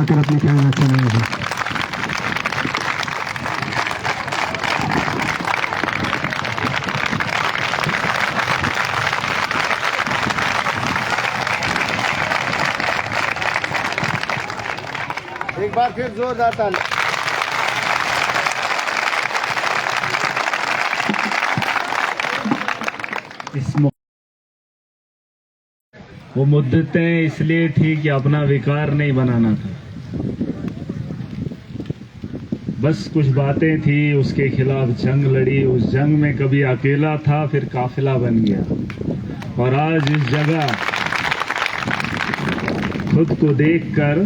आकर अपनी ख्याल रखा है। एक बार फिर जोरदार ताली। वो मुद्दतें इसलिए थी कि अपना विकार नहीं बनाना था, बस कुछ बातें थी, उसके खिलाफ जंग लड़ी, उस जंग में कभी अकेला था फिर काफिला बन गया, और आज इस जगह खुद को देखकर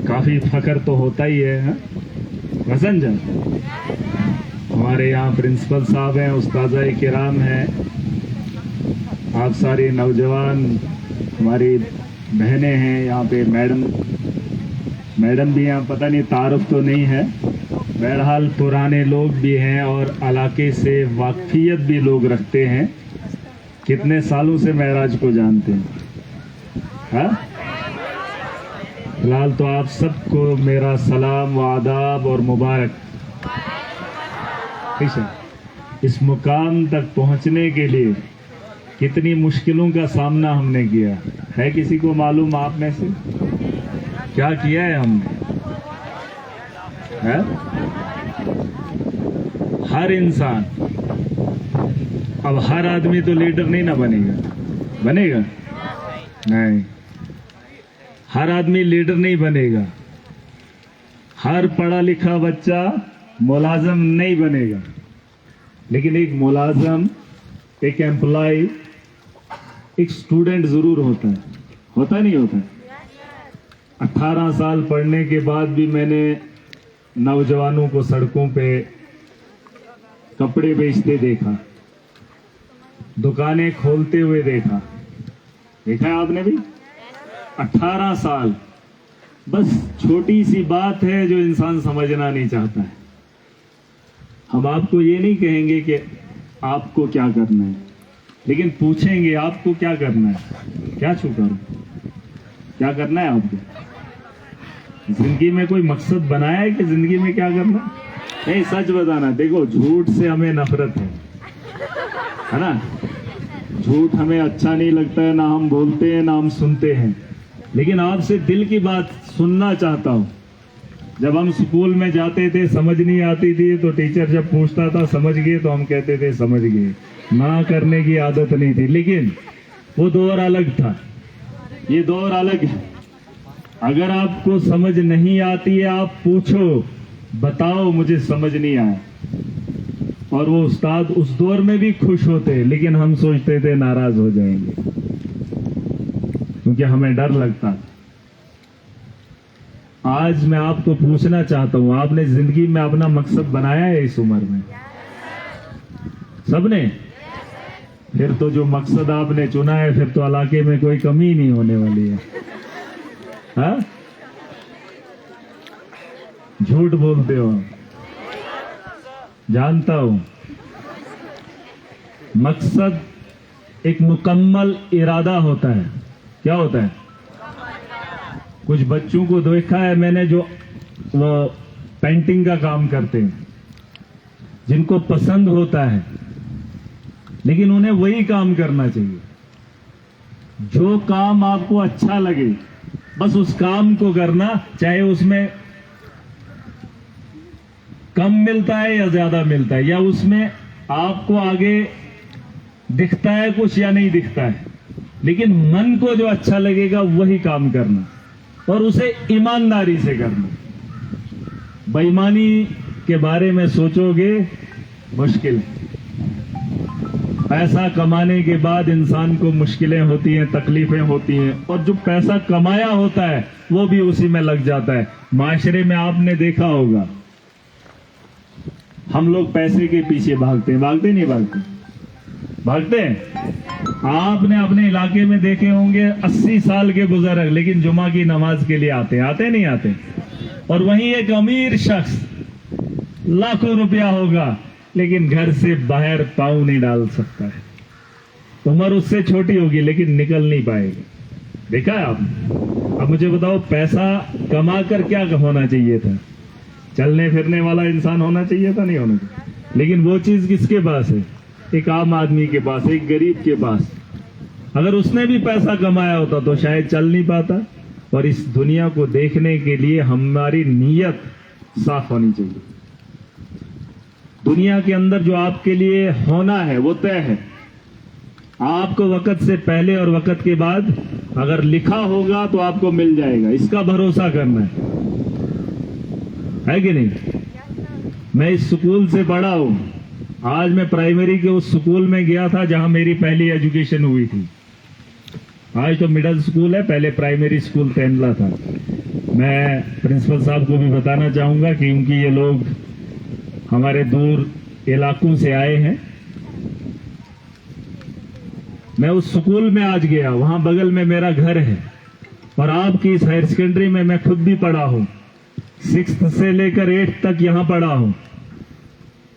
काफी फख्र तो होता ही है। हसन जन हमारे यहाँ प्रिंसिपल साहब हैं, उस्ताद-ए किराम हैं, आप सारे नौजवान हमारी बहनें हैं, यहाँ पे मैडम भी यहाँ, पता नहीं तारुफ तो नहीं है, बहरहाल पुराने लोग भी हैं और इलाके से वाकफियत भी लोग रखते हैं। कितने सालों से महराज को जानते हैं? हाँ, फिलहाल तो आप सबको मेरा सलाम व आदाब और मुबारक। ठीक है, इस मुकाम तक पहुंचने के लिए कितनी मुश्किलों का सामना हमने किया है, किसी को मालूम आप में से? क्या किया है हमने? है? हर इंसान, अब हर आदमी तो लीडर नहीं ना बनेगा नहीं, हर आदमी लीडर नहीं बनेगा, हर पढ़ा लिखा बच्चा मुलाजम नहीं बनेगा, लेकिन एक मुलाजम, एक एम्प्लॉय, एक स्टूडेंट जरूर होता है नहीं होता है? 18 साल पढ़ने के बाद भी मैंने नौजवानों को सड़कों पे कपड़े बेचते देखा, दुकानें खोलते हुए देखा है आपने भी? 18 साल, बस छोटी सी बात है जो इंसान समझना नहीं चाहता है। हम आपको ये नहीं कहेंगे कि आपको क्या करना है, लेकिन पूछेंगे आपको क्या करना है, क्या छुपा, क्या करना है आपको? जिंदगी में कोई मकसद बनाया है कि जिंदगी में क्या करना? नहीं, सच बताना। देखो, झूठ से हमें नफरत है ना? झूठ हमें अच्छा नहीं लगता है, ना हम बोलते हैं ना हम सुनते हैं, लेकिन आपसे दिल की बात सुनना चाहता हूं। जब हम स्कूल में जाते थे, समझ नहीं आती थी, तो टीचर जब पूछता था समझ गए, तो हम कहते थे समझ गए, ना करने की आदत नहीं थी। लेकिन वो दौर अलग था, ये दौर अलग है। अगर आपको समझ नहीं आती है, आप पूछो, बताओ मुझे समझ नहीं आया, और वो उस्ताद उस दौर में भी खुश होते, लेकिन हम सोचते थे नाराज हो जाएंगे, क्योंकि हमें डर लगता था। आज मैं आपको पूछना चाहता हूं, आपने जिंदगी में अपना मकसद बनाया है इस उम्र में? सबने? फिर तो जो मकसद आपने चुना है, फिर तो इलाके में कोई कमी नहीं होने वाली है। हाँ? झूठ बोलते हो, जानता हूं। मकसद एक मुकम्मल इरादा होता है। क्या होता है? कुछ बच्चों को देखा है मैंने, जो वो पेंटिंग का काम करते हैं, जिनको पसंद होता है, लेकिन उन्हें वही काम करना चाहिए जो काम आपको अच्छा लगे, बस उस काम को करना, चाहे उसमें कम मिलता है या ज्यादा मिलता है, या उसमें आपको आगे दिखता है कुछ या नहीं दिखता है, लेकिन मन को जो अच्छा लगेगा वही काम करना, और उसे ईमानदारी से करना। बेईमानी के बारे में सोचोगे, मुश्किल है। पैसा कमाने के बाद इंसान को मुश्किलें होती हैं, तकलीफें होती हैं, और जो पैसा कमाया होता है वो भी उसी में लग जाता है। माशरे में आपने देखा होगा, हम लोग पैसे के पीछे भागते हैं, भागते नहीं भागते हैं। आपने अपने इलाके में देखे होंगे 80 साल के बुजुर्ग, लेकिन जुमा की नमाज के लिए आते नहीं आते। और वहीं एक अमीर शख्स, लाखों रुपया होगा, लेकिन घर से बाहर पांव नहीं डाल सकता है। उम्र उससे छोटी होगी, लेकिन निकल नहीं पाएगी। देखा है आप? अब मुझे बताओ, पैसा कमा कर क्या होना चाहिए था? चलने फिरने वाला इंसान होना चाहिए था, नहीं होना चाहिए? लेकिन वो चीज किसके पास है? एक आम आदमी के पास, एक गरीब के पास। अगर उसने भी पैसा कमाया होता तो शायद चल नहीं पाता। और इस दुनिया को देखने के लिए हमारी नीयत साफ होनी चाहिए। दुनिया के अंदर जो आपके लिए होना है वो तय है। आपको वक्त से पहले और वक्त के बाद अगर लिखा होगा तो आपको मिल जाएगा, इसका भरोसा करना है कि नहीं? मैं इस स्कूल से पढ़ा हूं। आज मैं प्राइमरी के उस स्कूल में गया था जहां मेरी पहली एजुकेशन हुई थी। आज तो मिडिल स्कूल है, पहले प्राइमरी स्कूल तेंदला था। मैं प्रिंसिपल साहब को भी बताना चाहूंगा कि क्योंकि ये लोग हमारे दूर इलाकों से आए हैं। मैं उस स्कूल में आज गया, वहां बगल में मेरा घर है। और आपकी इस हायर सेकेंडरी में मैं खुद भी पढ़ा हूं। 6th से लेकर 8th तक यहां पढ़ा हूं।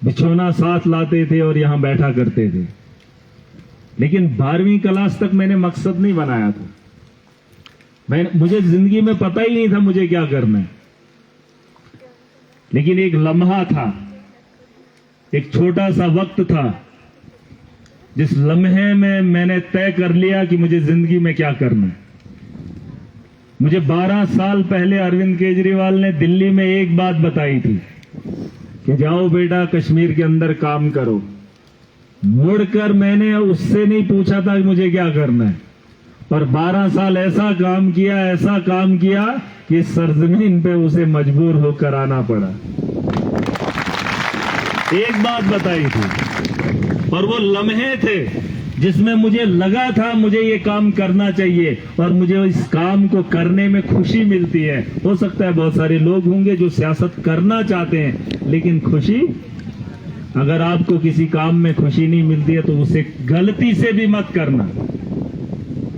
बिछोना साथ लाते थे और यहां बैठा करते थे। लेकिन 12वीं क्लास तक मैंने मकसद नहीं बनाया था। मुझे जिंदगी में पता ही नहीं था मुझे क्या करना है। लेकिन एक लम्हा था, एक छोटा सा वक्त था, जिस लम्हे में मैंने तय कर लिया कि मुझे जिंदगी में क्या करना है। मुझे 12 साल पहले अरविंद केजरीवाल ने दिल्ली में एक बात बताई थी कि जाओ बेटा कश्मीर के अंदर काम करो। मुड़कर मैंने उससे नहीं पूछा था कि मुझे क्या करना है। और 12 साल ऐसा काम किया कि सरजमीन पे उसे मजबूर होकर आना पड़ा। एक बात बताई थी और वो लम्हे थे जिसमें मुझे लगा था मुझे ये काम करना चाहिए और मुझे इस काम को करने में खुशी मिलती है। हो सकता है बहुत सारे लोग होंगे जो सियासत करना चाहते हैं, लेकिन खुशी, अगर आपको किसी काम में खुशी नहीं मिलती है तो उसे गलती से भी मत करना,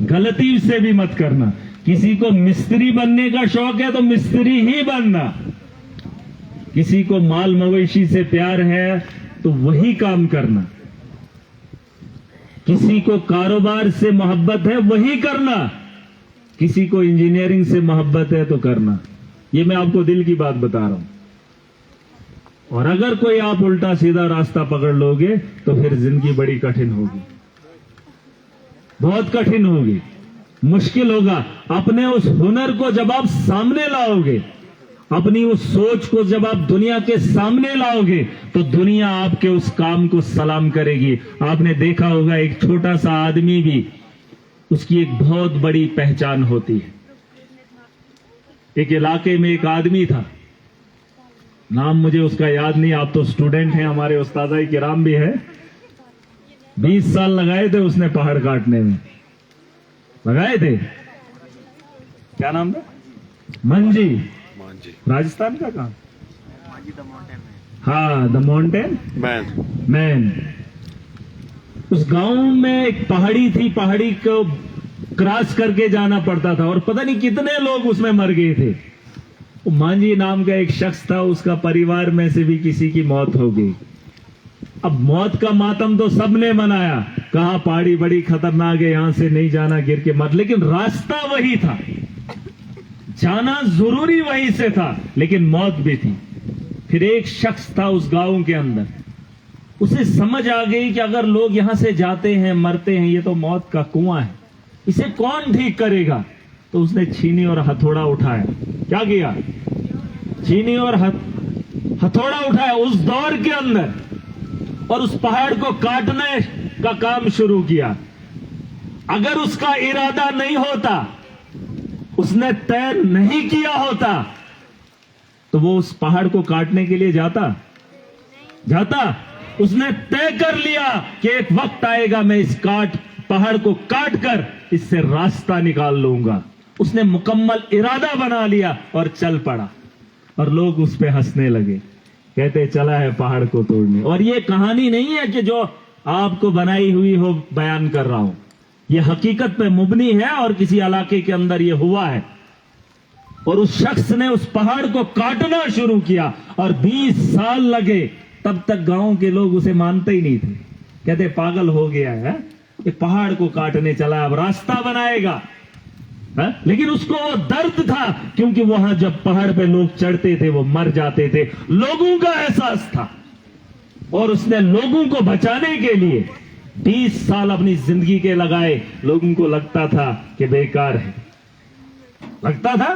गलती से भी मत करना। किसी को मिस्त्री बनने का शौक है तो मिस्त्री ही बनना। किसी को माल मवेशी से प्यार है तो वही काम करना। किसी को कारोबार से मोहब्बत है वही करना। किसी को इंजीनियरिंग से मोहब्बत है तो करना। ये मैं आपको दिल की बात बता रहा हूं। और अगर कोई आप उल्टा सीधा रास्ता पकड़ लोगे तो फिर जिंदगी बड़ी कठिन होगी, बहुत कठिन होगी, मुश्किल होगा। अपने उस हुनर को जब आप सामने लाओगे, अपनी उस सोच को जब आप दुनिया के सामने लाओगे तो दुनिया आपके उस काम को सलाम करेगी। आपने देखा होगा एक छोटा सा आदमी भी, उसकी एक बहुत बड़ी पहचान होती है। एक इलाके में एक आदमी था, नाम मुझे उसका याद नहीं, आप तो स्टूडेंट हैं, हमारे उस्ताद किराम भी है। 20 साल लगाए थे उसने पहाड़ काटने में, लगाए थे। क्या नाम था? मंजी, राजस्थान का काम। हाँ, द माउंटेन मैन। उस गांव में एक पहाड़ी थी, पहाड़ी को क्रॉस करके जाना पड़ता था और पता नहीं कितने लोग उसमें मर गए थे। वो मांझी नाम का एक शख्स था, उसका परिवार में से भी किसी की मौत हो गई। अब मौत का मातम तो सबने मनाया, कहा पहाड़ी बड़ी खतरनाक है, यहां से नहीं जाना, गिर के मत। लेकिन रास्ता वही था, जाना जरूरी वहीं से था, लेकिन मौत भी थी। फिर एक शख्स था उस गांव के अंदर, उसे समझ आ गई कि अगर लोग यहां से जाते हैं, मरते हैं, ये तो मौत का कुआं है, इसे कौन ठीक करेगा। तो उसने छीनी और हथौड़ा उठाया। क्या किया? छीनी और हथौड़ा उठाया उस दौर के अंदर और उस पहाड़ को काटने का काम शुरू किया। अगर उसका इरादा नहीं होता, उसने तय नहीं किया होता, तो वो उस पहाड़ को काटने के लिए जाता। उसने तय कर लिया कि एक वक्त आएगा मैं इस पहाड़ को काट कर इससे रास्ता निकाल लूंगा। उसने मुकम्मल इरादा बना लिया और चल पड़ा। और लोग उस पे हंसने लगे, कहते चला है पहाड़ को तोड़ने। और ये कहानी नहीं है कि जो आपको बनाई हुई हो बयान कर रहा हूं, ये हकीकत पे मुबनी है और किसी इलाके के अंदर ये हुआ है। और उस शख्स ने उस पहाड़ को काटना शुरू किया और 20 साल लगे। तब तक गांव के लोग उसे मानते ही नहीं थे, कहते पागल हो गया है, ये पहाड़ को काटने चला, अब रास्ता बनाएगा। लेकिन उसको वो दर्द था, क्योंकि वहां जब पहाड़ पे लोग चढ़ते थे वो मर जाते थे, लोगों का एहसास था। और उसने लोगों को बचाने के लिए 20 साल अपनी जिंदगी के लगाए। लोगों को लगता था कि बेकार है, लगता था,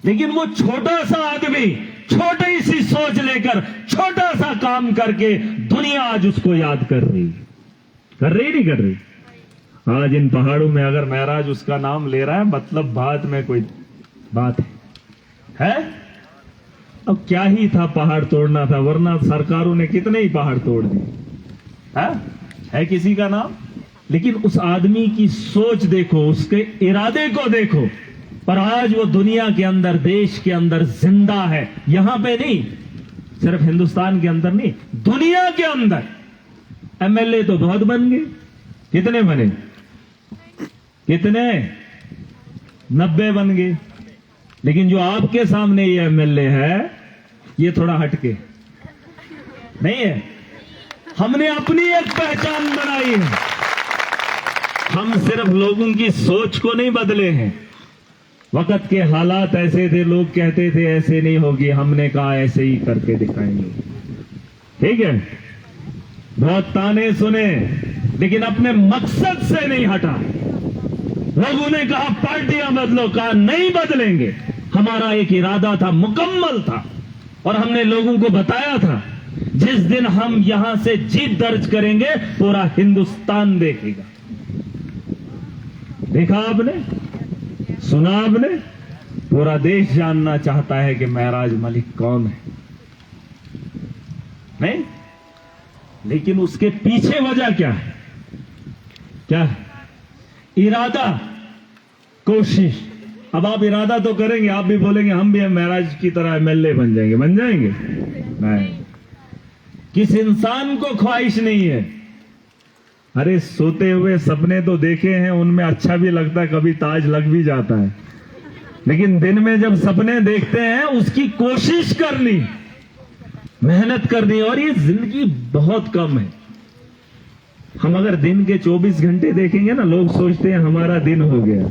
लेकिन वो छोटा सा आदमी छोटी सी सोच लेकर छोटा सा काम करके दुनिया आज उसको याद कर रही नहीं कर रही। आज इन पहाड़ों में अगर महराज उसका नाम ले रहा है, मतलब बात में कोई बात है? अब क्या ही था, पहाड़ तोड़ना था, वरना सरकारों ने कितने ही पहाड़ तोड़ दिए। है किसी का नाम? लेकिन उस आदमी की सोच देखो, उसके इरादे को देखो। पर आज वो दुनिया के अंदर, देश के अंदर जिंदा है। यहां पे नहीं, सिर्फ हिंदुस्तान के अंदर नहीं, दुनिया के अंदर। एमएलए तो बहुत बन गए, कितने बने? कितने? 90 बन गए। लेकिन जो आपके सामने ये एमएलए है, ये थोड़ा हटके नहीं है। हमने अपनी एक पहचान बनाई है। हम सिर्फ लोगों की सोच को नहीं बदले हैं। वक्त के हालात ऐसे थे, लोग कहते थे ऐसे नहीं होगी, हमने कहा ऐसे ही करके दिखाएंगे। ठीक है, बहुत ताने सुने, लेकिन अपने मकसद से नहीं हटा। लोगों ने कहा पार्टियां बदलो, कहा नहीं बदलेंगे। हमारा एक इरादा था, मुकम्मल था, और हमने लोगों को बताया था जिस दिन हम यहां से जीत दर्ज करेंगे, पूरा हिंदुस्तान देखेगा। देखा आपने, सुना आपने, पूरा देश जानना चाहता है कि महराज मलिक कौन है। नहीं, लेकिन उसके पीछे वजह क्या है? क्या है? इरादा, कोशिश। अब आप इरादा तो करेंगे, आप भी बोलेंगे हम भी महराज की तरह एमएलए बन जाएंगे। बन जाएंगे? नहीं। किस इंसान को ख्वाहिश नहीं है? अरे सोते हुए सपने तो देखे हैं, उनमें अच्छा भी लगता है, कभी ताज लग भी जाता है। लेकिन दिन में जब सपने देखते हैं, उसकी कोशिश करनी, मेहनत करनी। और ये जिंदगी बहुत कम है। हम अगर दिन के 24 घंटे देखेंगे ना, लोग सोचते हैं हमारा दिन हो गया,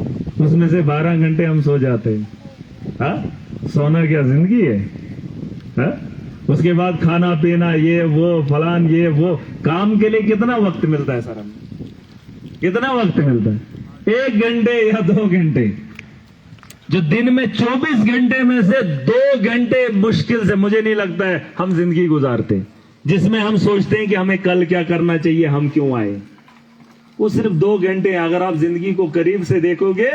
उसमें से 12 घंटे हम सो जाते हैं। सोना क्या जिंदगी है? उसके बाद खाना पीना, ये वो फलान, ये वो। काम के लिए कितना वक्त मिलता है सर हमें? कितना वक्त मिलता है? 1 घंटे या 2 घंटे। जो दिन में 24 घंटे में से 2 घंटे मुश्किल से, मुझे नहीं लगता है, हम जिंदगी गुजारते, जिसमें हम सोचते हैं कि हमें कल क्या करना चाहिए, हम क्यों आए। वो सिर्फ 2 घंटे। अगर आप जिंदगी को करीब से देखोगे,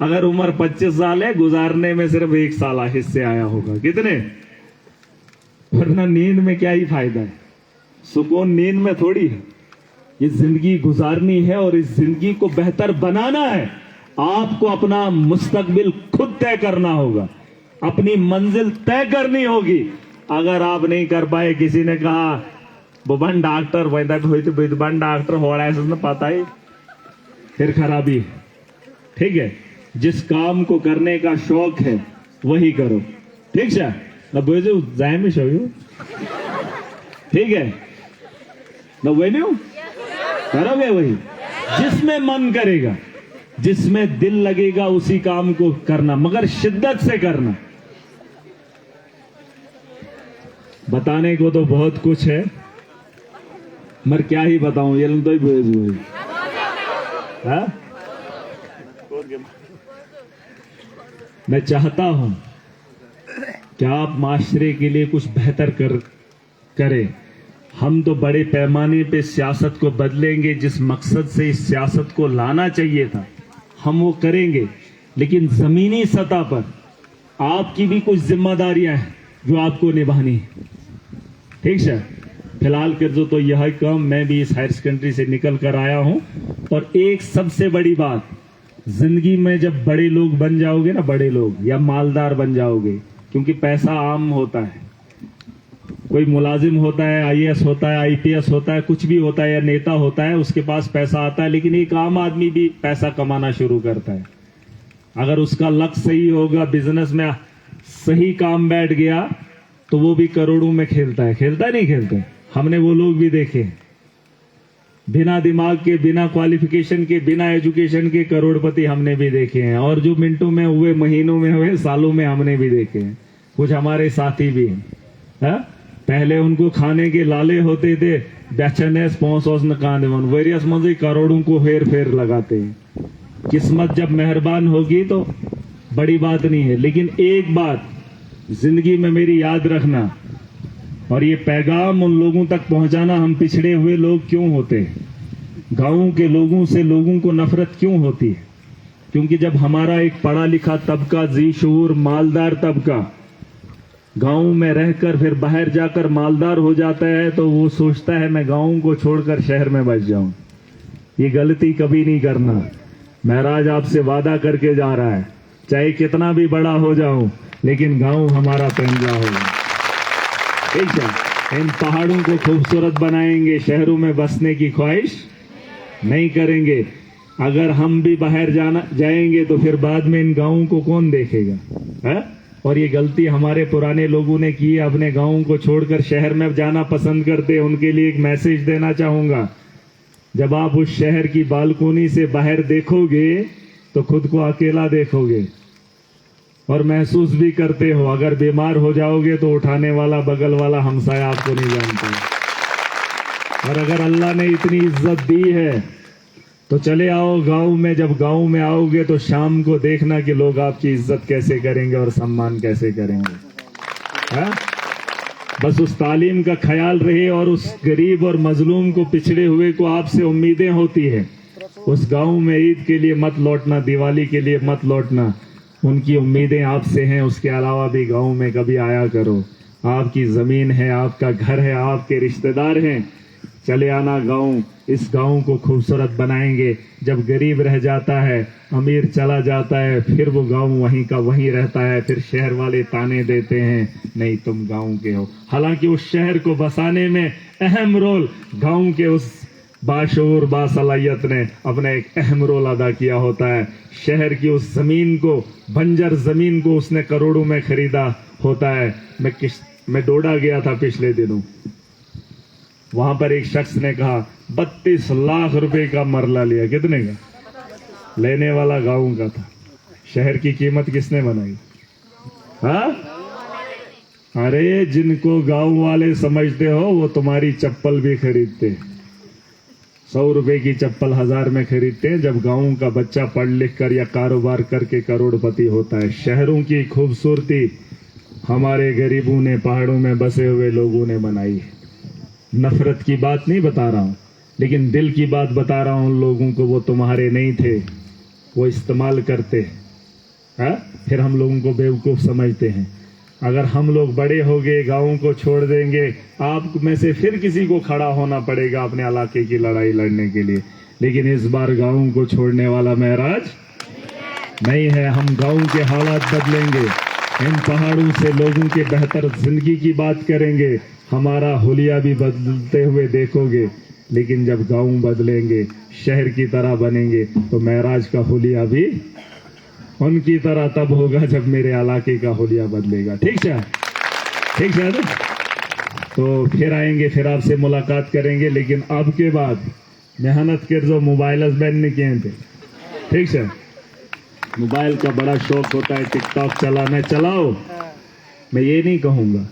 अगर उम्र 25 साल है, गुजारने में सिर्फ 1 साल हिस्से आया होगा। कितने? वरना नींद में क्या ही फायदा है? सुकून नींद में थोड़ी है। ये जिंदगी गुजारनी है और इस जिंदगी को बेहतर बनाना है। आपको अपना मुस्तकबिल खुद तय करना होगा, अपनी मंजिल तय करनी होगी। अगर आप नहीं कर पाए, किसी ने कहा बन डॉक्टर बन डॉक्टर हो रहा है, पता ही, फिर खराबी है। ठीक है, जिस काम को करने का शौक है वही करो। ठीक है ना? जाए में शो, ठीक है ना? वही करोगे, वही जिसमें मन करेगा, जिसमें दिल लगेगा, उसी काम को करना, मगर शिद्दत से करना। बताने को तो बहुत कुछ है, मगर क्या ही बताऊं, ये तो ही मैं चाहता हूं कि आप माशरे के लिए कुछ बेहतर करें। हम तो बड़े पैमाने पे सियासत को बदलेंगे, जिस मकसद से इस सियासत को लाना चाहिए था हम वो करेंगे। लेकिन जमीनी सतह पर आपकी भी कुछ जिम्मेदारियां हैं जो आपको निभानी है। ठीक है, फिलहाल कर जो तो यह काम, मैं भी इस हायर सेकेंडरी से निकल कर आया हूं। और एक सबसे बड़ी बात, जिंदगी में जब बड़े लोग बन जाओगे ना, बड़े लोग या मालदार बन जाओगे, क्योंकि पैसा आम होता है, कोई मुलाजिम होता है, आईएएस होता है, आईपीएस होता है, कुछ भी होता है, या नेता होता है, उसके पास पैसा आता है। लेकिन एक आम आदमी भी पैसा कमाना शुरू करता है। अगर उसका लक्ष्य सही होगा, बिजनेस में सही काम बैठ गया, तो वो भी करोड़ों में खेलता है। खेलता है नहीं खेलता है? हमने वो लोग भी देखे। बिना दिमाग के, बिना क्वालिफिकेशन के, बिना एजुकेशन के करोड़पति हमने भी देखे हैं, और जो मिनटों में हुए, महीनों में हुए, सालों में हमने भी देखे हैं। कुछ हमारे साथी भी हैं, हाँ? पहले उनको खाने के लाले होते थे, बेचनेस पौंसौस नकान वरियस मंजी करोड़ों को हेर फेर लगाते हैं। किस्मत जब मेहरबान होगी तो बड़ी बात नहीं है, लेकिन एक बात जिंदगी में मेरी याद रखना, और ये पैगाम उन लोगों तक पहुंचाना, हम पिछड़े हुए लोग क्यों होते हैं, गांवों के लोगों से लोगों को नफरत क्यों होती है? क्योंकि जब हमारा एक पढ़ा लिखा तबका, जी शूर, मालदार तबका गांव में रहकर फिर बाहर जाकर मालदार हो जाता है, तो वो सोचता है मैं गांव को छोड़कर शहर में बस जाऊं। ये गलती कभी नहीं करना। महराज आपसे वादा करके जा रहा है, चाहे कितना भी बड़ा हो जाऊं, लेकिन गांव हमारा पंजा होगा। ठीक है, इन पहाड़ों को खूबसूरत बनाएंगे, शहरों में बसने की ख्वाहिश नहीं करेंगे। अगर हम भी बाहर जाएंगे तो फिर बाद में इन गांवों को कौन देखेगा, है? और ये गलती हमारे पुराने लोगों ने की है, अपने गांवों को छोड़कर शहर में जाना पसंद करते। उनके लिए एक मैसेज देना चाहूंगा, जब आप उस शहर की बालकोनी से बाहर देखोगे तो खुद को अकेला देखोगे और महसूस भी करते हो। अगर बीमार हो जाओगे तो उठाने वाला, बगल वाला, हमसाया आपको नहीं जानता। और अगर अल्लाह ने इतनी इज्जत दी है तो चले आओ गांव में। जब गांव में आओगे तो शाम को देखना कि लोग आपकी इज्जत कैसे करेंगे और सम्मान कैसे करेंगे, है? बस उस तालीम का ख्याल रहे, और उस गरीब और मजलूम को, पिछड़े हुए को आपसे उम्मीदें होती है। उस गांव में ईद के लिए मत लौटना, दिवाली के लिए मत लौटना, उनकी उम्मीदें आपसे हैं। उसके अलावा भी गांव में कभी आया करो। आपकी जमीन है, आपका घर है, आपके रिश्तेदार हैं, चले आना गांव। इस गांव को खूबसूरत बनाएंगे। जब गरीब रह जाता है, अमीर चला जाता है, फिर वो गांव वहीं का वहीं रहता है। फिर शहर वाले ताने देते हैं, नहीं तुम गांव के हो। हालांकि उस शहर को बसाने में अहम रोल गांव के उस बाशऊर, बासलाहियत ने अपना एक अहम रोल अदा किया होता है। शहर की उस जमीन को, बंजर जमीन को उसने करोड़ों में खरीदा होता है। मैं डोडा गया था पिछले दिनों, वहां पर एक शख्स ने कहा 32 लाख रुपए का मरला लिया। कितने का? लेने वाला गांव का था। शहर की कीमत किसने बनाई? हाँ? अरे जिनको गांव वाले समझते हो वो तुम्हारी चप्पल भी खरीदते। 100 रुपए की चप्पल 1000 में खरीदते हैं। जब गांव का बच्चा पढ़ लिख कर या कारोबार करके करोड़पति होता है। शहरों की खूबसूरती हमारे गरीबों ने, पहाड़ों में बसे हुए लोगों ने बनाई है। नफरत की बात नहीं बता रहा हूं, लेकिन दिल की बात बता रहा हूं उन लोगों को। वो तुम्हारे नहीं थे, वो इस्तेमाल करते हैं, फिर हम लोगों को बेवकूफ समझते हैं। अगर हम लोग बड़े हो गए, गाँव को छोड़ देंगे, आप में से फिर किसी को खड़ा होना पड़ेगा अपने इलाके की लड़ाई लड़ने के लिए। लेकिन इस बार गाँव को छोड़ने वाला महराज नहीं है। हम गाँव के हालात बदलेंगे, इन पहाड़ों से लोगों के बेहतर जिंदगी की बात करेंगे। हमारा हुलिया भी बदलते हुए देखोगे। लेकिन जब गांव बदलेंगे, शहर की तरह बनेंगे, तो महराज का हुलिया भी उनकी तरह तब होगा जब मेरे इलाके का हुलिया बदलेगा। ठीक है, ठीक है। तो फिर आएंगे, फिर आपसे मुलाकात करेंगे। लेकिन अब के बाद मेहनत कर जो मोबाइल बैंड ने किए थे, ठीक है। मोबाइल का बड़ा शौक होता है, टिकटॉक चलाना, चलाओ, मैं ये नहीं कहूँगा,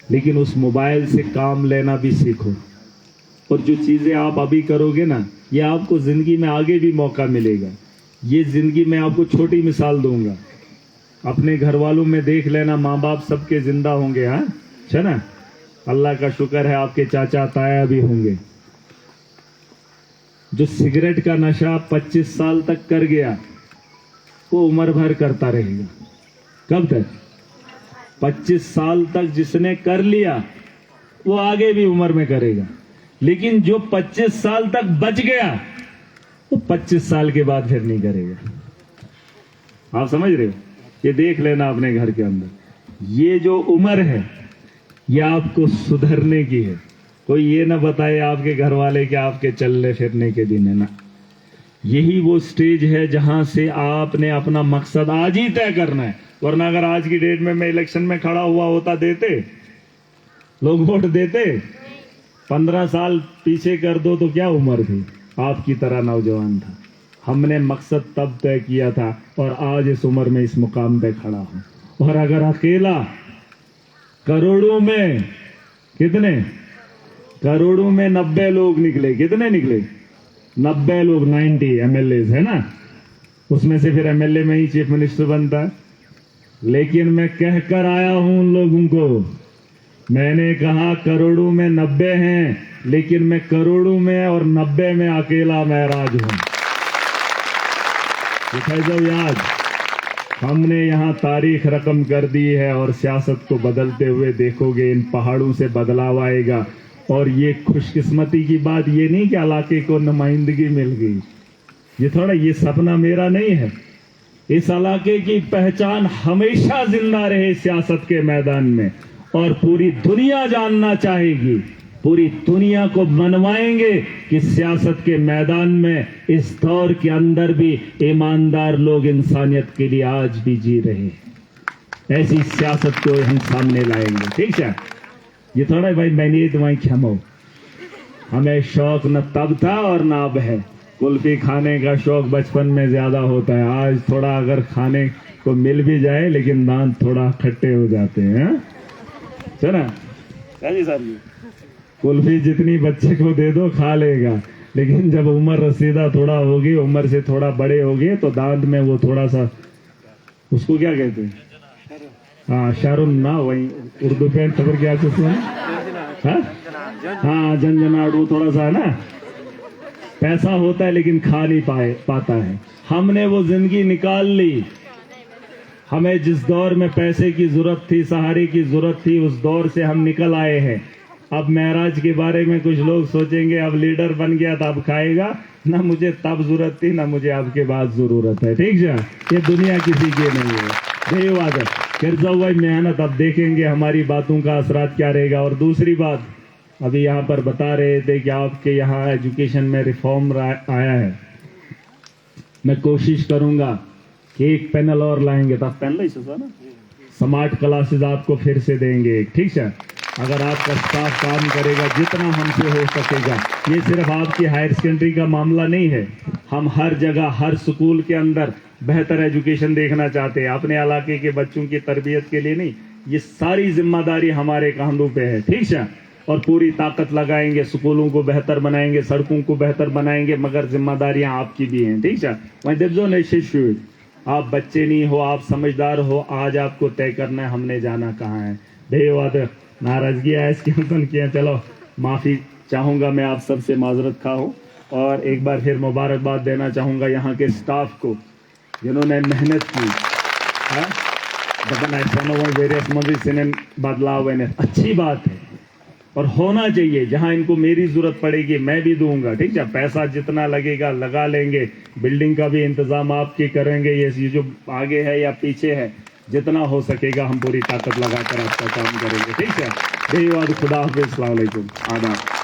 लेकिन उस मोबाइल से काम लेना भी सीखो। और जो चीज़ें आप अभी करोगे ना, ये आपको ज़िंदगी में आगे भी मौका मिलेगा। ये ज़िंदगी में आपको छोटी मिसाल दूंगा, अपने घर वालों में देख लेना, माँ बाप सबके जिंदा होंगे, हाँ, है ना। अल्लाह का शुक्र है आपके चाचा ताया भी होंगे। जो सिगरेट का नशा 25 साल तक कर गया, वो उम्र भर करता रहेगा। कब तक? 25 साल तक जिसने कर लिया वो आगे भी उम्र में करेगा। लेकिन जो 25 साल तक बच गया वो 25 साल के बाद फिर नहीं करेगा। आप समझ रहे हो? ये देख लेना अपने घर के अंदर। ये जो उम्र है ये आपको सुधरने की है। कोई ये ना बताए आपके घर वाले कि आपके चलने फिरने के दिन है ना। यही वो स्टेज है जहां से आपने अपना मकसद आज ही तय करना है। वरना अगर आज की डेट में मैं इलेक्शन में खड़ा हुआ होता, देते लोग वोट देते? 15 साल पीछे कर दो तो क्या उम्र थी, आपकी तरह नौजवान था। हमने मकसद तब तय किया था और आज इस उम्र में इस मुकाम पे खड़ा हूं। और अगर अकेला करोड़ों में कितने, करोड़ों में 90 लोग निकले, कितने निकले, 90 लोग, 90 MLAs है ना, उसमें से फिर MLA में ही चीफ मिनिस्टर बनता है। लेकिन मैं कहकर आया हूं उन लोगों को, मैंने कहा करोड़ों में 90 हैं, लेकिन मैं करोड़ों में और 90 में अकेला महराज हूं। जब याद, हमने यहां तारीख रकम कर दी है और सियासत को बदलते हुए देखोगे, इन पहाड़ों से बदलाव आएगा। और ये खुशकिस्मती की बात ये नहीं कि इलाके को नुमाइंदगी मिल गई, ये थोड़ा, ये सपना मेरा नहीं है। इस इलाके की पहचान हमेशा जिंदा रहे सियासत के मैदान में, और पूरी दुनिया जानना चाहेगी, पूरी दुनिया को मनवाएंगे कि सियासत के मैदान में इस दौर के अंदर भी ईमानदार लोग इंसानियत के लिए आज भी जी रहे हैं। ऐसी सियासत को हम सामने लाएंगे, ठीक है। ये थोड़ा भाई मैंने तुम्हारी क्षमो, हमें शौक न तब था और न अब है। कुल्फी खाने का शौक बचपन में ज्यादा होता है, आज थोड़ा अगर खाने को मिल भी जाए लेकिन दांत थोड़ा खट्टे हो जाते हैं। चला जी सर, कुल्फी जितनी बच्चे को दे दो खा लेगा, लेकिन जब उम्र रसीदा थोड़ा होगी, उम्र से थोड़ा बड़े होगे तो दांत में वो थोड़ा सा, उसको क्या कहते हैं, हाँ शर्म ना, वही उर्दू पे खबर क्या हाँ झंझनाट, वो थोड़ा सा ना पैसा होता है लेकिन खा नहीं पाता है। हमने वो जिंदगी निकाल ली। हमें जिस दौर में पैसे की जरूरत थी, सहारे की जरूरत थी, उस दौर से हम निकल आए हैं। अब महराज के बारे में कुछ लोग सोचेंगे अब लीडर बन गया तो अब खाएगा ना, मुझे तब जरूरत थी ना मुझे आपके बाद जरूरत है, ठीक है। ये दुनिया किसी की नहीं है, धन्यवाद। फिर जाओ भाई मेहनत, अब देखेंगे हमारी बातों का असरात क्या रहेगा। और दूसरी बात, अभी यहाँ पर बता रहे थे कि आपके यहाँ एजुकेशन में रिफॉर्म आया है। मैं कोशिश करूंगा कि एक पैनल और लाएंगे, तो पैनल ही ना, स्मार्ट क्लासेस आपको फिर से देंगे, ठीक है। अगर आपका स्टाफ काम करेगा जितना हमसे हो सकेगा, ये सिर्फ आपकी हायर सेकेंडरी का मामला नहीं है, हम हर जगह हर स्कूल के अंदर बेहतर एजुकेशन देखना चाहते हैं, अपने इलाके के बच्चों की तरबियत के लिए नहीं। ये सारी जिम्मेदारी हमारे कंधों पे है, ठीक है। और पूरी ताकत लगाएंगे, स्कूलों को बेहतर बनाएंगे, सड़कों को बेहतर बनाएंगे, मगर जिम्मेदारियां आपकी भी हैं, ठीक है। वहीं दिव्जो ने शिशु, आप बच्चे नहीं हो, आप समझदार हो, आज आपको तय करना है हमने जाना कहाँ है। धन्यवाद। नाराजगी है इसके अंदर किया, चलो माफी चाहूंगा, मैं आप सबसे माजरत खा हूँ। और एक बार फिर मुबारकबाद देना चाहूंगा यहाँ के स्टाफ को जिन्होंने मेहनत की है। बदलाव अच्छी बात है और होना चाहिए। जहां इनको मेरी जरूरत पड़ेगी मैं भी दूंगा, ठीक है। पैसा जितना लगेगा लगा लेंगे, बिल्डिंग का भी इंतजाम आपके करेंगे, ये जो आगे है या पीछे है, जितना हो सकेगा हम पूरी ताकत लगाकर आपका काम करेंगे, ठीक है। धन्यवाद। खुदा हाफिज़, अस्सलाम वालेकुम, आदाब।